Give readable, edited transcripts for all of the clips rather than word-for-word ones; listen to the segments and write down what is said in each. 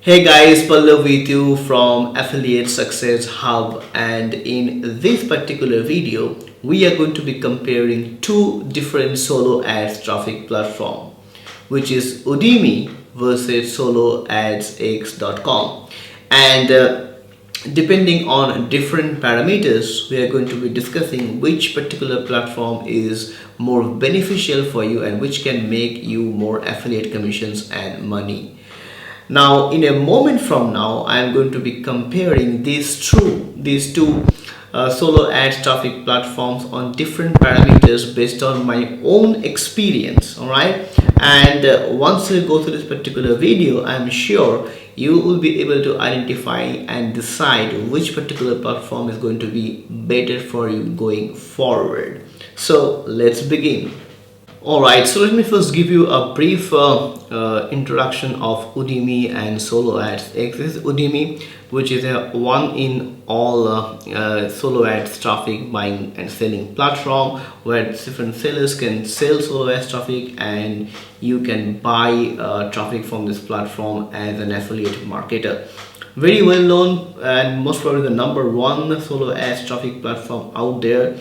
Hey guys, Pallav with you from Affiliate Success Hub, and in this particular video we are going to be comparing two different solo ads traffic platform, which is Udemy versus SoloAdsX.com. And depending on different parameters, we are going to be discussing which particular platform is more beneficial for you and which can make you more affiliate commissions and money. Now, in a moment from now, I am going to be comparing these two solo ads traffic platforms on different parameters based on my own experience. All right, and once you go through this particular video, I am sure you will be able to identify and decide which particular platform is going to be better for you going forward. So let's begin. Alright, so let me first give you a brief introduction of Udemy and SoloAdsX. This is Udemy, which is a one-in-all solo ads traffic buying and selling platform where different sellers can sell solo ads traffic and you can buy traffic from this platform as an affiliate marketer. Very well known and most probably the number one solo ads traffic platform out there.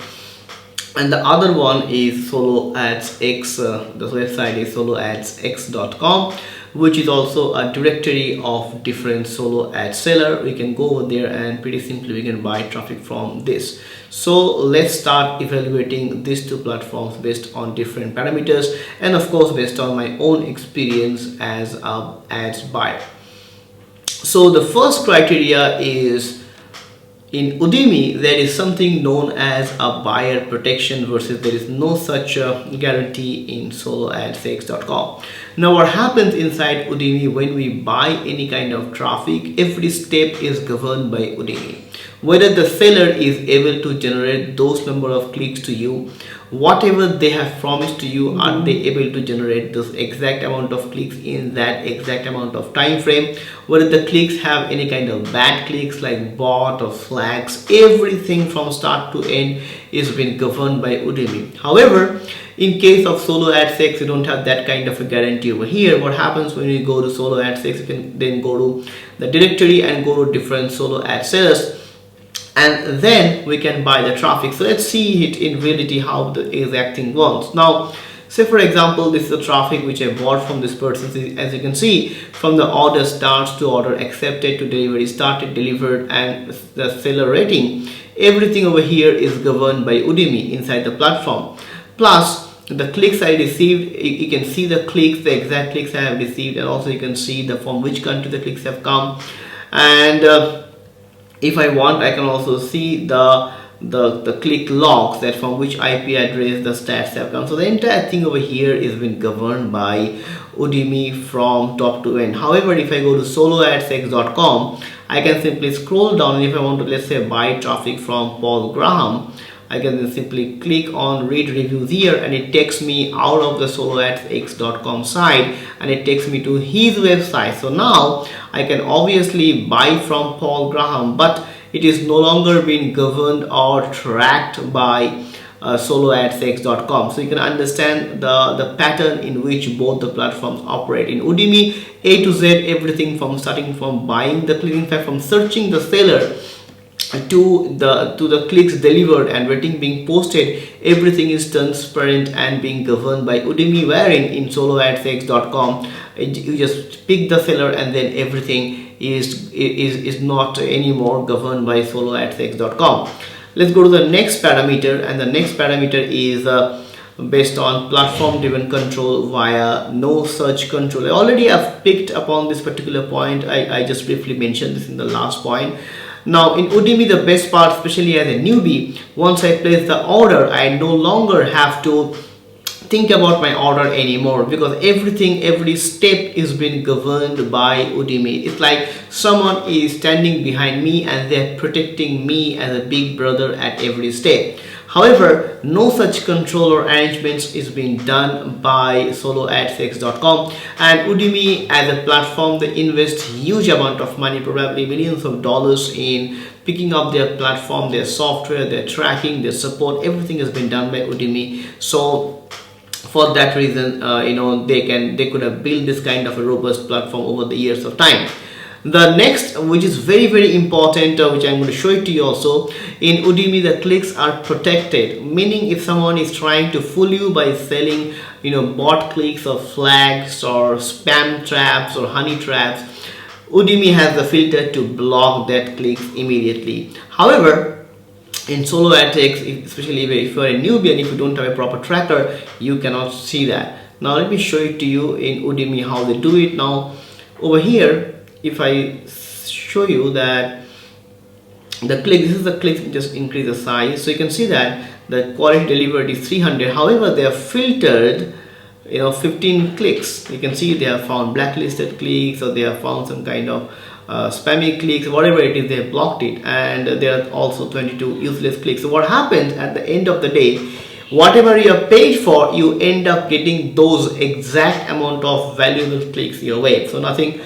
And the other one is SoloAdsX. The website is SoloAdsX.com, which is also a directory of different solo ad seller. We can go over there and pretty simply we can buy traffic from this. So let's start evaluating these two platforms based on different parameters and of course based on my own experience as an ads buyer. So the first criteria is, in Udemy, there is something known as a buyer protection versus there is no such guarantee in SoloAdsX.com. Now what happens inside Udemy when we buy any kind of traffic, every step is governed by Udemy. Whether the seller is able to generate those number of clicks to you, whatever they have promised to you, are they able to generate this exact amount of clicks in that exact amount of time frame, whether the clicks have any kind of bad clicks like bot or flags, everything from start to end is being governed by Udemy. However, in case of SoloAdsX, you don't have that kind of a guarantee over here. What happens when you go to SoloAdsX, you can then go to the directory and go to different solo ad sellers, and then we can buy the traffic. So let's see it in reality how the exact thing works. Now say for example, this is the traffic which I bought from this person. As you can see, from the order starts to order accepted to delivery started, delivered, and the seller rating, everything over here is governed by Udemy inside the platform. Plus the clicks I received, you can see the clicks, the exact clicks I have received, and also you can see the from which country the clicks have come. And if I want, I can also see the click logs, that from which IP address the stats have come. So the entire thing over here is been governed by Udemy from top to end. However, if I go to SoloAdsX.com, I can simply scroll down, and if I want to, let's say, buy traffic from Paul Graham, I can then simply click on read reviews here, and it takes me out of the SoloAdsX.com site and it takes me to his website. So now I can obviously buy from Paul Graham, but it is no longer being governed or tracked by SoloAdsX.com. So you can understand the pattern in which both the platforms operate. In Udemy, A to Z, everything from starting from buying the click, in fact from searching the seller to the clicks delivered and rating being posted, everything is transparent and being governed by Udemy, wherein in SoloAdsX.com you just pick the seller and then everything is not anymore governed by SoloAdsX.com. Let's go to the next parameter, and the next parameter is based on platform driven control via no search control. I already have picked upon this particular point. I just briefly mentioned this in the last point. Now in Udemy, the best part, especially as a newbie, once I place the order, I no longer have to think about my order anymore, because every step is being governed by Udemy. It's like someone is standing behind me and they're protecting me as a big brother at every step. However, no such control or arrangements is being done by SoloAdsX.com, and Udemy as a platform, they invest huge amount of money, probably millions of dollars, in picking up their platform, their software, their tracking, their support. Everything has been done by Udemy. So for that reason, they could have built this kind of a robust platform over the years of time. The next, which is very important, which I'm going to show it to you also, in Udemy the clicks are protected, meaning if someone is trying to fool you by selling bot clicks or flags or spam traps or honey traps, Udemy has the filter to block that clicks immediately. However, in SoloAdsX, especially if you're a newbie and if you don't have a proper tracker, you cannot see that. Now let me show it to you in Udemy how they do it. Now over here, if I show you that the click, this is the click, just increase the size, so you can see that the quality delivered is 300. However, they are filtered 15 clicks. You can see they have found blacklisted clicks, or they have found some kind of spammy clicks, whatever it is, they have blocked it, and there are also 22 useless clicks. So what happens at the end of the day, whatever you have paid for, you end up getting those exact amount of valuable clicks your way, so nothing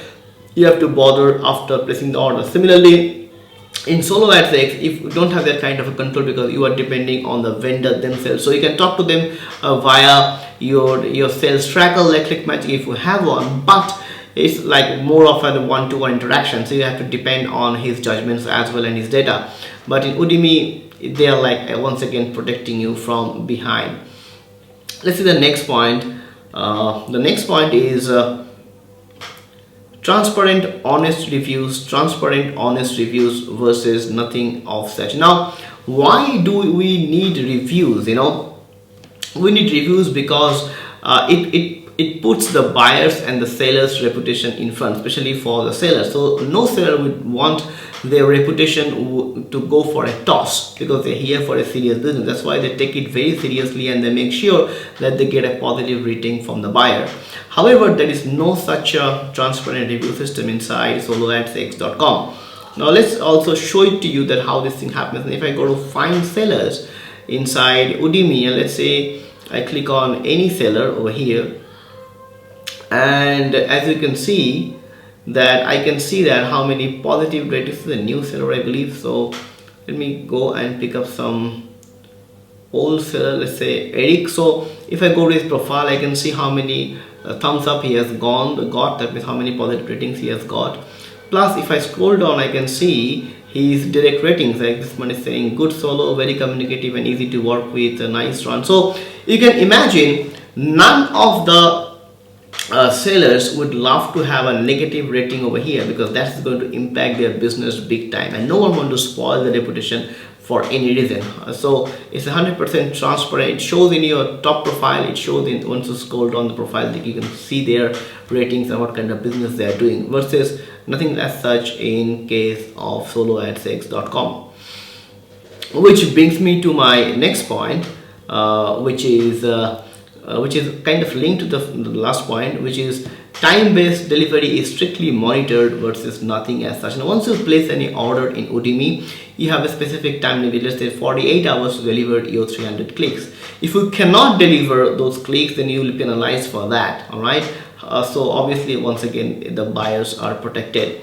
you have to bother after placing the order. Similarly, in SoloAdsX, if you don't have that kind of a control, because you are depending on the vendor themselves, so you can talk to them via your sales tracker like ClickMagick if you have one, but it's like more of a one-to-one interaction, so you have to depend on his judgments as well and his data. But in Udemy, they are like once again protecting you from behind. Let's see the next point. The next point is transparent, honest reviews versus nothing of such. Now, why do we need reviews? We need reviews because it puts the buyers and the sellers' reputation in front, especially for the sellers. So no seller would want their reputation to go for a toss, because they're here for a serious business. That's why they take it very seriously and they make sure that they get a positive rating from the buyer. However, there is no such a transparent review system inside soloadsx.com. Now let's also show it to you that how this thing happens. And if I go to find sellers inside Udemy, and let's say I click on any seller over here, and as you can see that I can see that how many positive ratings. This is a new seller, I believe. So let me go and pick up some old seller, let's say Eric. So if I go to his profile, I can see how many thumbs up he has got, that means how many positive ratings he has got. Plus if I scroll down, I can see his direct ratings, like this one is saying good solo, very communicative and easy to work with, a nice run. So you can imagine none of the sellers would love to have a negative rating over here, because that's going to impact their business big time, and no one wants to spoil the reputation for any reason. So it's 100% transparent. It shows in your top profile, it shows in, once you scroll down the profile, that you can see their ratings and what kind of business they are doing, versus nothing as such in case of soloadsx.com. Which brings me to my next point, which is kind of linked to the last point, which is time-based delivery is strictly monitored versus nothing as such. Now once you place any order in Udemy, you have a specific time limit, let's say 48 hours to deliver your 300 clicks. If you cannot deliver those clicks, then you will be penalized for that. All right, so obviously once again the buyers are protected.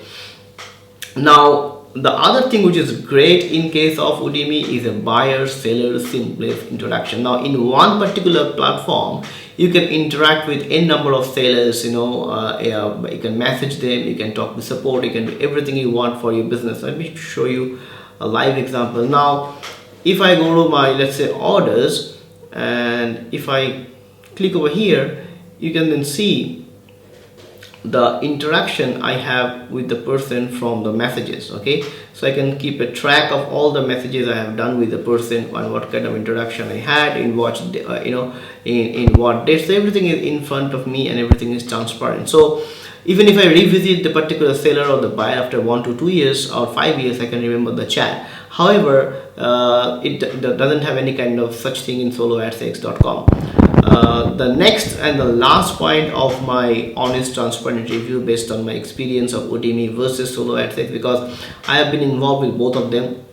Now the other thing which is great in case of Udemy is a buyer-seller seamless interaction. Now in one particular platform, you can interact with n number of sellers. You can message them, you can talk to support, you can do everything you want for your business. Let me show you a live example. Now if I go to my, let's say, orders, and if I click over here, you can then see the interaction I have with the person from the messages. Okay, so I can keep a track of all the messages I have done with the person and what kind of interaction I had in what in what date. So everything is in front of me and everything is transparent. So even if I revisit the particular seller or the buyer after 1 to 2 years or 5 years, I can remember the chat. However, it doesn't have any kind of such thing in soloadsx.com. The next and the last point of my honest, transparent review based on my experience of Udimi versus SoloAdsX, because I have been involved with both of them,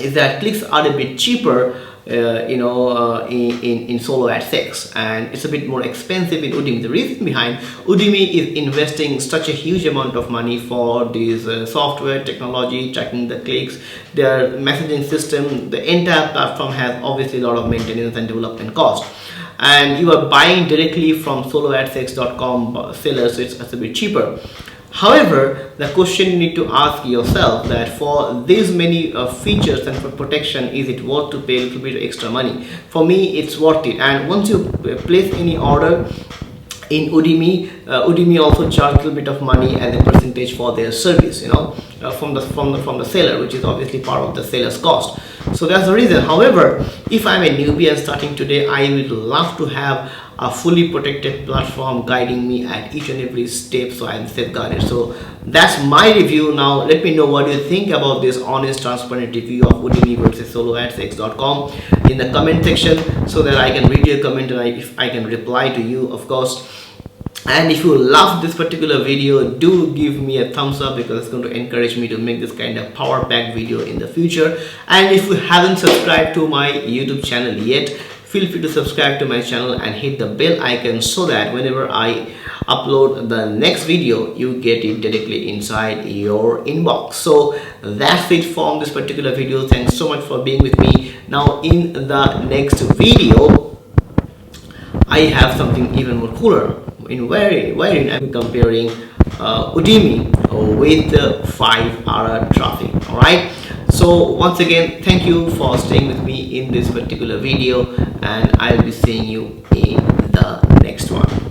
is that clicks are a bit cheaper in SoloAdsX, and it's a bit more expensive in Udemy. The reason behind, Udemy is investing such a huge amount of money for this software technology, tracking the clicks, their messaging system. The entire platform has obviously a lot of maintenance and development cost, and you are buying directly from soloadsx.com sellers, so it's a bit cheaper. However, the question you need to ask yourself that for these many features and for protection, is it worth to pay a little bit extra money? For me, it's worth it. And once you place any order in Udemy, Udemy also charge a little bit of money as a percentage for their service, from the seller, which is obviously part of the seller's cost. So that's the reason. However, if I'm a newbie and starting today, I would love to have a fully protected platform guiding me at each and every step, so I'm safeguarded. So that's my review. Now let me know what you think about this honest, transparent review of Udimi versus SoloAdsX.com in the comment section, so that I can read your comment and if I can reply to you, of course. And if you love this particular video, do give me a thumbs up, because it's going to encourage me to make this kind of power pack video in the future. And if you haven't subscribed to my YouTube channel yet, feel free to subscribe to my channel and hit the bell icon, so that whenever I upload the next video, you get it directly inside your inbox. So that's it from this particular video. Thanks so much for being with me. Now in the next video, I have something even more cooler, wherein I'm comparing Udemy with the 5-hour traffic. All right. So once again, thank you for staying with me in this particular video, and I'll be seeing you in the next one.